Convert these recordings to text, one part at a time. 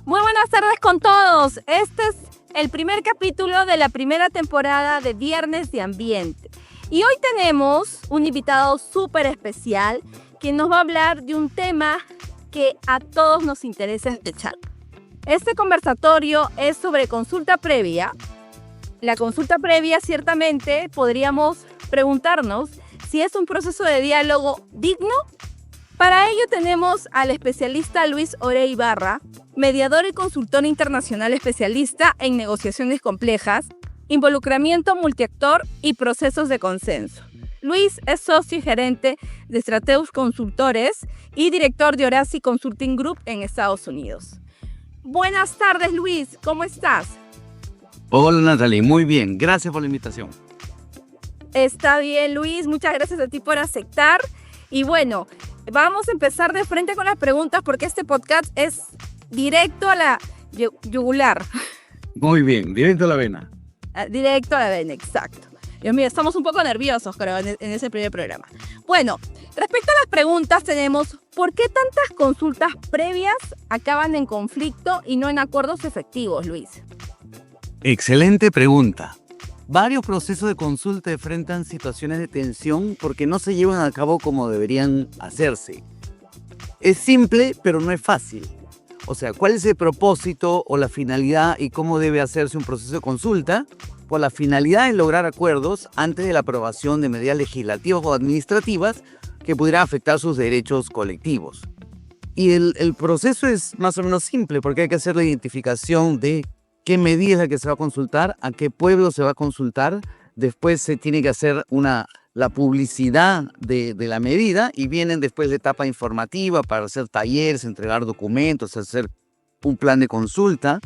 Muy buenas tardes con todos. Este es el primer capítulo de la primera temporada de Viernes de Ambiente. Y hoy tenemos un invitado súper especial que nos va a hablar de un tema que a todos nos interesa escuchar. Este conversatorio es sobre consulta previa. La consulta previa, ciertamente, podríamos preguntarnos si es un proceso de diálogo digno. Para ello tenemos al especialista Luis Orey Ibarra, mediador y consultor internacional especialista en negociaciones complejas, involucramiento multiactor y procesos de consenso. Luis es socio y gerente de Strateus Consultores y director de Horaci Consulting Group en Estados Unidos. Buenas tardes, Luis, ¿cómo estás? Hola, Natalie, muy bien, gracias por la invitación. Está bien, Luis, muchas gracias a ti por aceptar. Y bueno, vamos a empezar de frente con las preguntas porque este podcast es directo a la yugular. Muy bien, directo a la vena. Directo a la vena, exacto. Dios mío, estamos un poco nerviosos, creo, en ese primer programa. Bueno, respecto a las preguntas tenemos, ¿por qué tantas consultas previas acaban en conflicto y no en acuerdos efectivos, Luis? Excelente pregunta. Varios procesos de consulta enfrentan situaciones de tensión porque no se llevan a cabo como deberían hacerse. Es simple, pero no es fácil. O sea, ¿cuál es el propósito o la finalidad y cómo debe hacerse un proceso de consulta? Pues la finalidad es lograr acuerdos antes de la aprobación de medidas legislativas o administrativas que pudieran afectar sus derechos colectivos. Y el proceso es más o menos simple porque hay que hacer la identificación de qué medida es la que se va a consultar, a qué pueblo se va a consultar. Después se tiene que hacer la publicidad de la medida y vienen después la etapa informativa para hacer talleres, entregar documentos, hacer un plan de consulta.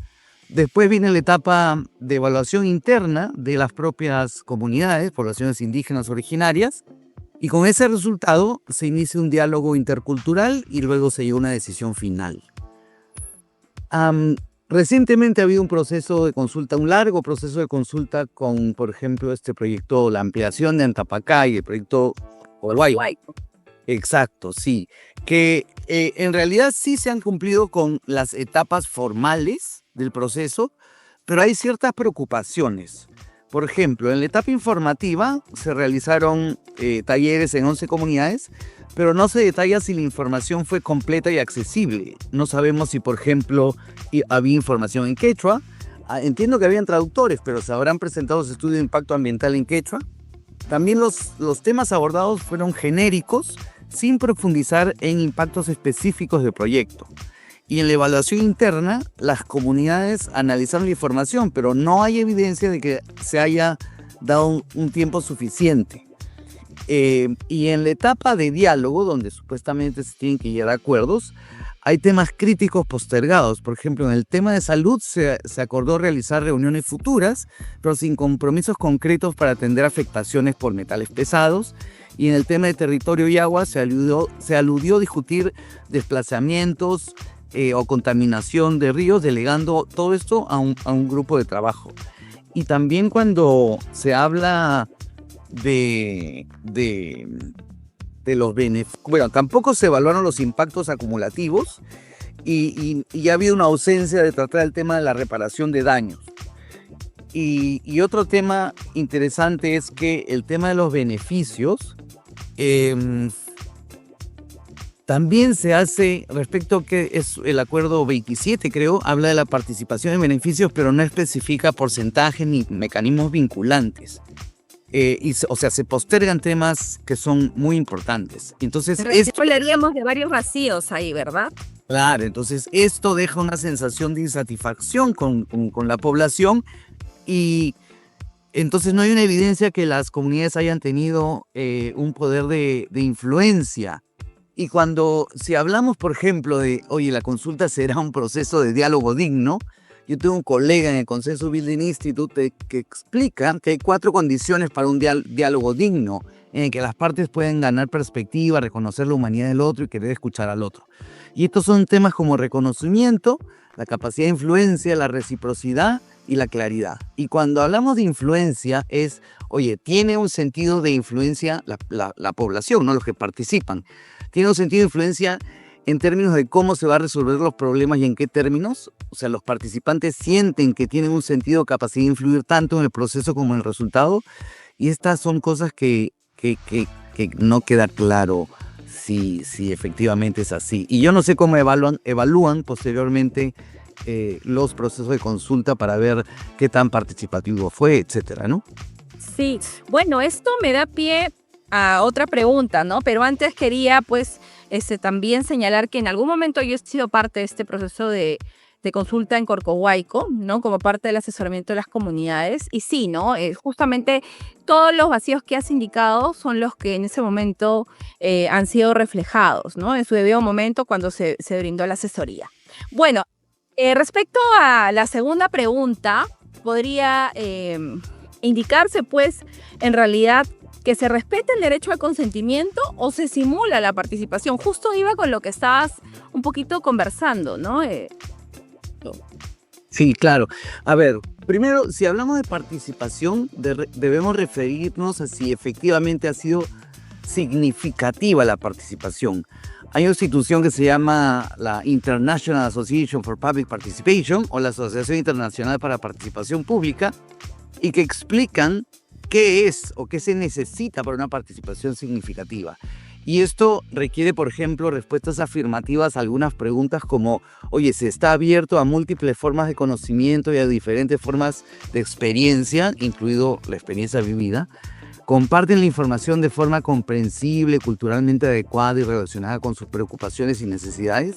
Después viene la etapa de evaluación interna de las propias comunidades, poblaciones indígenas originarias, y con ese resultado se inicia un diálogo intercultural y luego se llega a una decisión final. Recientemente ha habido un proceso de consulta, un largo proceso de consulta con, por ejemplo, este proyecto, la ampliación de Antapacay, el proyecto Huayco. Exacto, sí. Que en realidad sí se han cumplido con las etapas formales del proceso, pero hay ciertas preocupaciones. Por ejemplo, en la etapa informativa se realizaron talleres en 11 comunidades, pero no se detalla si la información fue completa y accesible. No sabemos si, por ejemplo, había información en quechua. Entiendo que habían traductores, pero se habrán presentado los estudios de impacto ambiental en quechua. También los temas abordados fueron genéricos, sin profundizar en impactos específicos del proyecto. Y en la evaluación interna, las comunidades analizaron la información, pero no hay evidencia de que se haya dado un tiempo suficiente. Y en la etapa de diálogo, donde supuestamente se tienen que llegar a acuerdos, hay temas críticos postergados. Por ejemplo, en el tema de salud se acordó realizar reuniones futuras, pero sin compromisos concretos para atender afectaciones por metales pesados. Y en el tema de territorio y agua se aludió a discutir desplazamientos o contaminación de ríos, delegando todo esto a un grupo de trabajo. Y también cuando se habla de los beneficios, bueno, tampoco se evaluaron los impactos acumulativos y ha habido una ausencia de tratar el tema de la reparación de daños. Y otro tema interesante es que el tema de los beneficios también se hace respecto a que es el acuerdo 27, creo, habla de la participación en beneficios, pero no especifica porcentaje ni mecanismos vinculantes. O sea, se postergan temas que son muy importantes. Entonces, Hablaríamos de varios vacíos ahí, ¿verdad? Claro, entonces esto deja una sensación de insatisfacción con la población y entonces no hay una evidencia que las comunidades hayan tenido un poder de influencia. Y si hablamos, por ejemplo, de, oye, la consulta será un proceso de diálogo digno, yo tengo un colega en el Consensus Building Institute que explica que hay 4 condiciones para un diálogo digno, en el que las partes pueden ganar perspectiva, reconocer la humanidad del otro y querer escuchar al otro. Y estos son temas como reconocimiento, la capacidad de influencia, la reciprocidad y la claridad. Y cuando hablamos de influencia es, oye, tiene un sentido de influencia la población, no los que participan. Tiene un sentido de influencia en términos de cómo se va a resolver los problemas y en qué términos. O sea, los participantes sienten que tienen un sentido, capacidad de influir tanto en el proceso como en el resultado. Y estas son cosas que no queda claro si efectivamente es así. Y yo no sé cómo evalúan posteriormente los procesos de consulta para ver qué tan participativo fue, etcétera, ¿no? Sí, bueno, esto me da pie a otra pregunta, ¿no? Pero antes quería, pues, también señalar que en algún momento yo he sido parte de este proceso de consulta en Corcohuayco, ¿no? Como parte del asesoramiento de las comunidades. Y sí, ¿no? Justamente todos los vacíos que has indicado son los que en ese momento han sido reflejados, ¿no? En su debido momento cuando se brindó la asesoría. Bueno, respecto a la segunda pregunta, podría indicarse, pues, en realidad, que se respete el derecho al consentimiento o se simula la participación. Justo iba con lo que estabas un poquito conversando, ¿no? Sí, claro. A ver, primero, si hablamos de participación, debemos referirnos a si efectivamente ha sido significativa la participación. Hay una institución que se llama la International Association for Public Participation o la Asociación Internacional para Participación Pública y que explican qué es o qué se necesita para una participación significativa. Y esto requiere, por ejemplo, respuestas afirmativas a algunas preguntas como, oye, ¿se está abierto a múltiples formas de conocimiento y a diferentes formas de experiencia, incluido la experiencia vivida? ¿Comparten la información de forma comprensible, culturalmente adecuada y relacionada con sus preocupaciones y necesidades?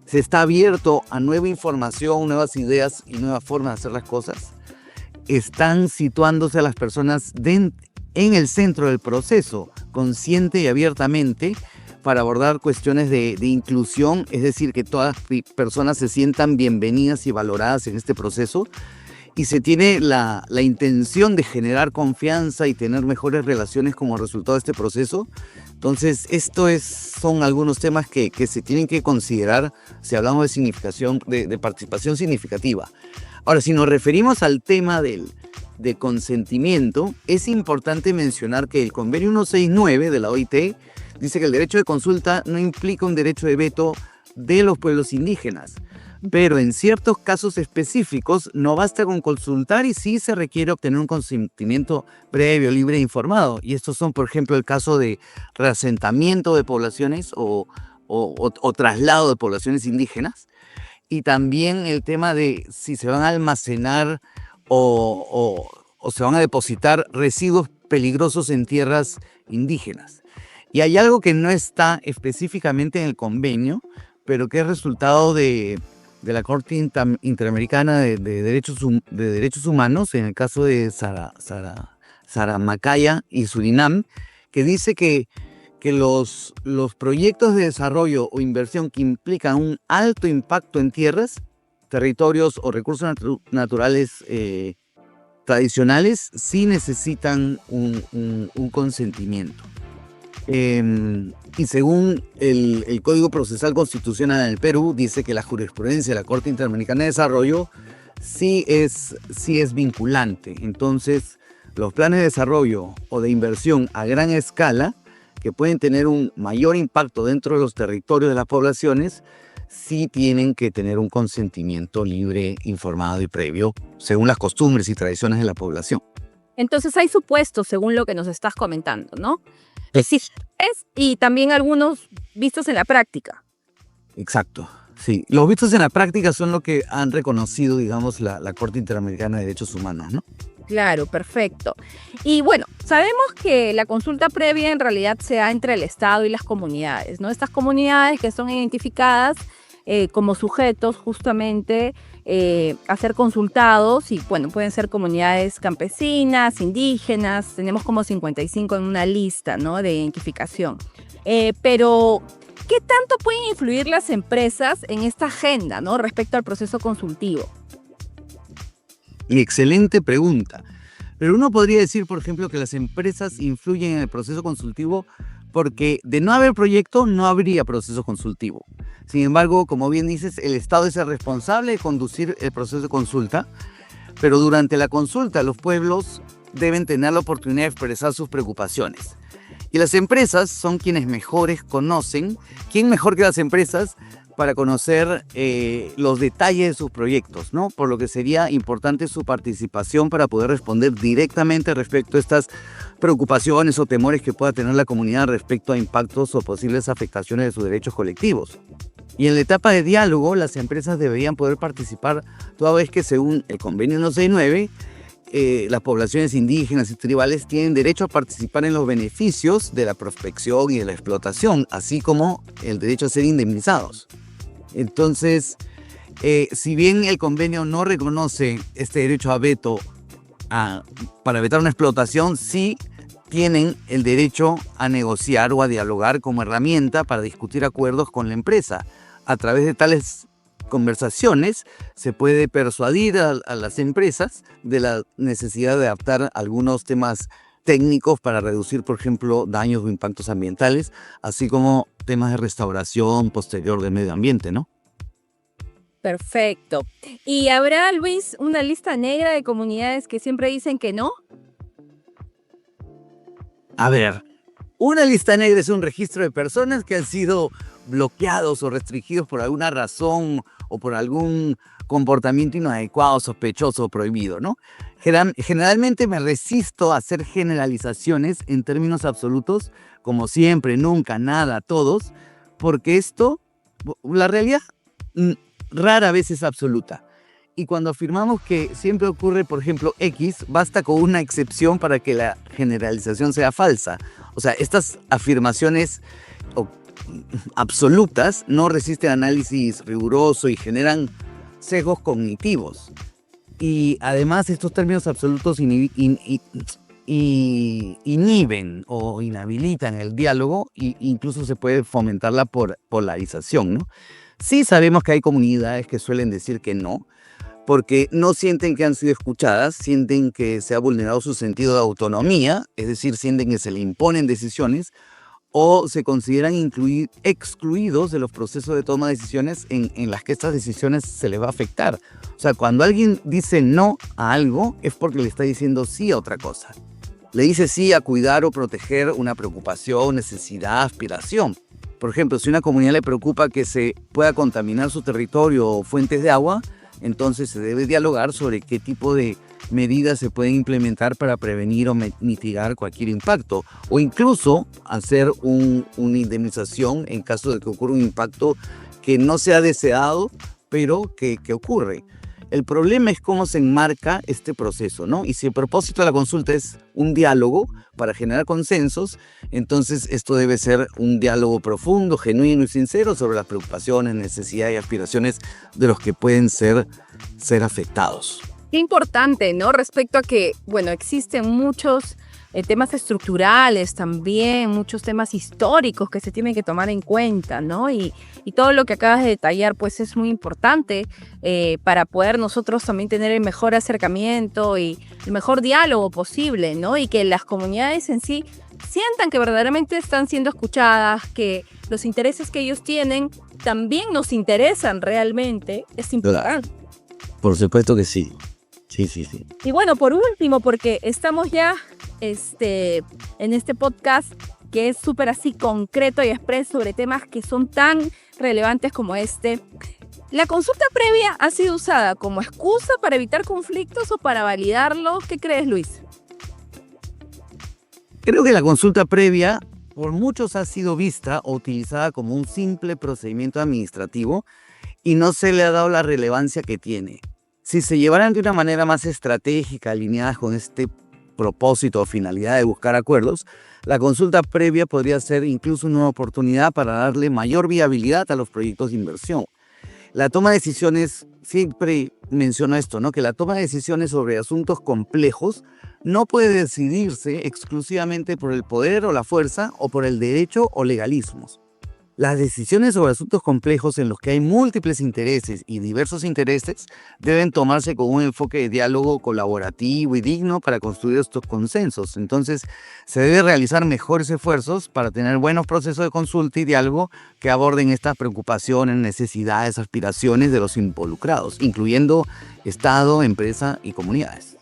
¿Se está abierto a nueva información, nuevas ideas y nuevas formas de hacer las cosas? ¿Están situándose a las personas en el centro del proceso, consciente y abiertamente, para abordar cuestiones de inclusión, es decir, que todas las personas se sientan bienvenidas y valoradas en este proceso? Y se tiene la intención de generar confianza y tener mejores relaciones como resultado de este proceso. Entonces, son algunos temas que se tienen que considerar si hablamos de significación, de participación significativa. Ahora, si nos referimos al tema de consentimiento, es importante mencionar que el convenio 169 de la OIT dice que el derecho de consulta no implica un derecho de veto de los pueblos indígenas, pero en ciertos casos específicos no basta con consultar y sí se requiere obtener un consentimiento previo, libre e informado. Y estos son, por ejemplo, el caso de reasentamiento de poblaciones o traslado de poblaciones indígenas, y también el tema de si se van a almacenar o se van a depositar residuos peligrosos en tierras indígenas. Y hay algo que no está específicamente en el convenio, pero que es resultado de la Corte Interamericana de Derechos Humanos, en el caso de Saramacaya y Surinam, que dice que los proyectos de desarrollo o inversión que implican un alto impacto en tierras, territorios o recursos naturales tradicionales sí necesitan un consentimiento. Y según el Código Procesal Constitucional en el Perú, dice que la jurisprudencia de la Corte Interamericana de Desarrollo sí es vinculante. Entonces, los planes de desarrollo o de inversión a gran escala, que pueden tener un mayor impacto dentro de los territorios de las poblaciones, sí tienen que tener un consentimiento libre, informado y previo, según las costumbres y tradiciones de la población. Entonces hay supuestos, según lo que nos estás comentando, ¿no? Sí, y también algunos vistos en la práctica. Exacto, sí. Los vistos en la práctica son lo que han reconocido, digamos, la Corte Interamericana de Derechos Humanos, ¿no? Claro, perfecto. Y bueno, sabemos que la consulta previa en realidad se da entre el Estado y las comunidades, ¿no? Estas comunidades que son identificadas como sujetos justamente a ser consultados y bueno, pueden ser comunidades campesinas, indígenas, tenemos como 55 en una lista, ¿no?, de identificación. Pero, ¿qué tanto pueden influir las empresas en esta agenda, ¿no?, respecto al proceso consultivo? Excelente pregunta. Pero uno podría decir, por ejemplo, que las empresas influyen en el proceso consultivo porque de no haber proyecto no habría proceso consultivo. Sin embargo, como bien dices, el Estado es el responsable de conducir el proceso de consulta, pero durante la consulta los pueblos deben tener la oportunidad de expresar sus preocupaciones. Y las empresas son quienes mejores conocen. ¿Quién mejor que las empresas para conocer los detalles de sus proyectos, ¿no? Por lo que sería importante su participación para poder responder directamente respecto a estas preocupaciones o temores que pueda tener la comunidad respecto a impactos o posibles afectaciones de sus derechos colectivos. Y en la etapa de diálogo, las empresas deberían poder participar toda vez que, según el convenio 169, las poblaciones indígenas y tribales tienen derecho a participar en los beneficios de la prospección y de la explotación, así como el derecho a ser indemnizados. Entonces, si bien el convenio no reconoce este derecho a veto para vetar una explotación, sí tienen el derecho a negociar o a dialogar como herramienta para discutir acuerdos con la empresa. A través de tales conversaciones se puede persuadir a las empresas de la necesidad de adaptar algunos temas técnicos para reducir, por ejemplo, daños o impactos ambientales, así como temas de restauración posterior del medio ambiente, ¿no? Perfecto. ¿Y habrá, Luis, una lista negra de comunidades que siempre dicen que no? A ver, una lista negra es un registro de personas que han sido bloqueados o restringidos por alguna razón o por algún comportamiento inadecuado, sospechoso o prohibido, ¿no? Generalmente me resisto a hacer generalizaciones en términos absolutos, como siempre, nunca, nada, todos, porque la realidad rara vez es absoluta. Y cuando afirmamos que siempre ocurre, por ejemplo, X, basta con una excepción para que la generalización sea falsa. O sea, estas afirmaciones absolutas no resisten análisis riguroso y generan sesgos cognitivos. Y además estos términos absolutos inhiben o inhabilitan el diálogo e incluso se puede fomentar la polarización, ¿no? Sí sabemos que hay comunidades que suelen decir que no, porque no sienten que han sido escuchadas, sienten que se ha vulnerado su sentido de autonomía, es decir, sienten que se le imponen decisiones, o se consideran excluidos de los procesos de toma de decisiones en las que estas decisiones se les va a afectar. O sea, cuando alguien dice no a algo, es porque le está diciendo sí a otra cosa. Le dice sí a cuidar o proteger una preocupación, necesidad, aspiración. Por ejemplo, si una comunidad le preocupa que se pueda contaminar su territorio o fuentes de agua, entonces se debe dialogar sobre qué tipo de medidas se pueden implementar para prevenir o mitigar cualquier impacto, o incluso hacer una indemnización en caso de que ocurra un impacto que no sea deseado, pero que ocurre. El problema es cómo se enmarca este proceso, ¿no? Y si el propósito de la consulta es un diálogo para generar consensos, entonces esto debe ser un diálogo profundo, genuino y sincero sobre las preocupaciones, necesidades y aspiraciones de los que pueden ser afectados. Qué importante, ¿no? Respecto a que, bueno, existen muchos temas estructurales también, muchos temas históricos que se tienen que tomar en cuenta, ¿no? Y todo lo que acabas de detallar, pues es muy importante para poder nosotros también tener el mejor acercamiento y el mejor diálogo posible, ¿no? Y que las comunidades en sí sientan que verdaderamente están siendo escuchadas, que los intereses que ellos tienen también nos interesan realmente, es importante. Por supuesto que sí. Sí. Y bueno, por último, porque estamos ya en este podcast que es súper así concreto y expreso sobre temas que son tan relevantes como este, ¿la consulta previa ha sido usada como excusa para evitar conflictos o para validarlo? ¿Qué crees, Luis? Creo que la consulta previa por muchos ha sido vista o utilizada como un simple procedimiento administrativo y no se le ha dado la relevancia que tiene. Si se llevaran de una manera más estratégica, alineadas con este propósito o finalidad de buscar acuerdos, la consulta previa podría ser incluso una oportunidad para darle mayor viabilidad a los proyectos de inversión. La toma de decisiones, siempre menciono esto, ¿no? Que la toma de decisiones sobre asuntos complejos no puede decidirse exclusivamente por el poder o la fuerza o por el derecho o legalismos. Las decisiones sobre asuntos complejos en los que hay múltiples intereses y diversos intereses deben tomarse con un enfoque de diálogo colaborativo y digno para construir estos consensos. Entonces, se debe realizar mejores esfuerzos para tener buenos procesos de consulta y diálogo que aborden estas preocupaciones, necesidades, aspiraciones de los involucrados, incluyendo Estado, empresa y comunidades.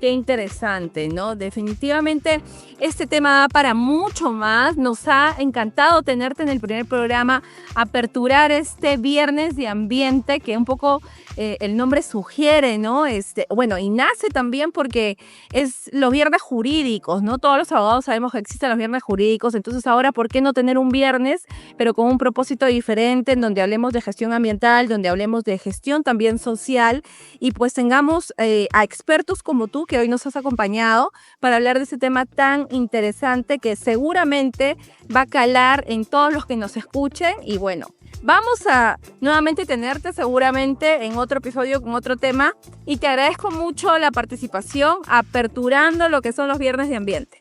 Qué interesante, ¿no? Definitivamente este tema da para mucho más. Nos ha encantado tenerte en el primer programa, aperturar este viernes de ambiente que un poco el nombre sugiere, ¿no? Bueno, y nace también porque es los viernes jurídicos, ¿no? Todos los abogados sabemos que existen los viernes jurídicos, entonces ahora, ¿por qué no tener un viernes, pero con un propósito diferente, en donde hablemos de gestión ambiental, donde hablemos de gestión también social, y pues tengamos a expertos como tú, que hoy nos has acompañado, para hablar de este tema tan interesante que seguramente va a calar en todos los que nos escuchen. Y bueno, vamos a nuevamente tenerte seguramente en otro episodio con otro tema, y te agradezco mucho la participación aperturando lo que son los viernes de ambiente.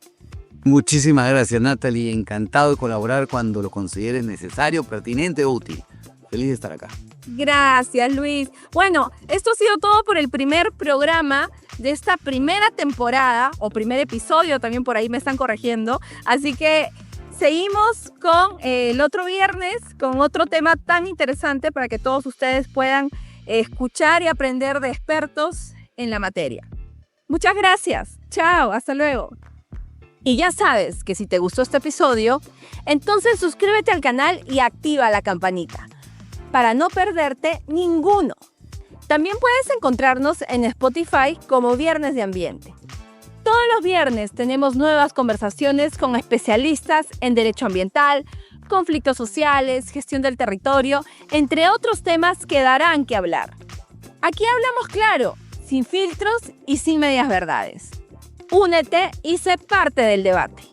Muchísimas gracias, Natalie. Encantado de colaborar cuando lo consideres necesario, pertinente o útil. Feliz de estar acá. Gracias, Luis. Bueno, esto ha sido todo por el primer programa de esta primera temporada, o primer episodio, también por ahí me están corrigiendo. Así que seguimos con el otro viernes, con otro tema tan interesante para que todos ustedes puedan escuchar y aprender de expertos en la materia. Muchas gracias. Chao, hasta luego. Y ya sabes que si te gustó este episodio, entonces suscríbete al canal y activa la campanita para no perderte ninguno. También puedes encontrarnos en Spotify como Viernes de Ambiente. Todos los viernes tenemos nuevas conversaciones con especialistas en derecho ambiental, conflictos sociales, gestión del territorio, entre otros temas que darán que hablar. Aquí hablamos claro, sin filtros y sin medias verdades. Únete y sé parte del debate.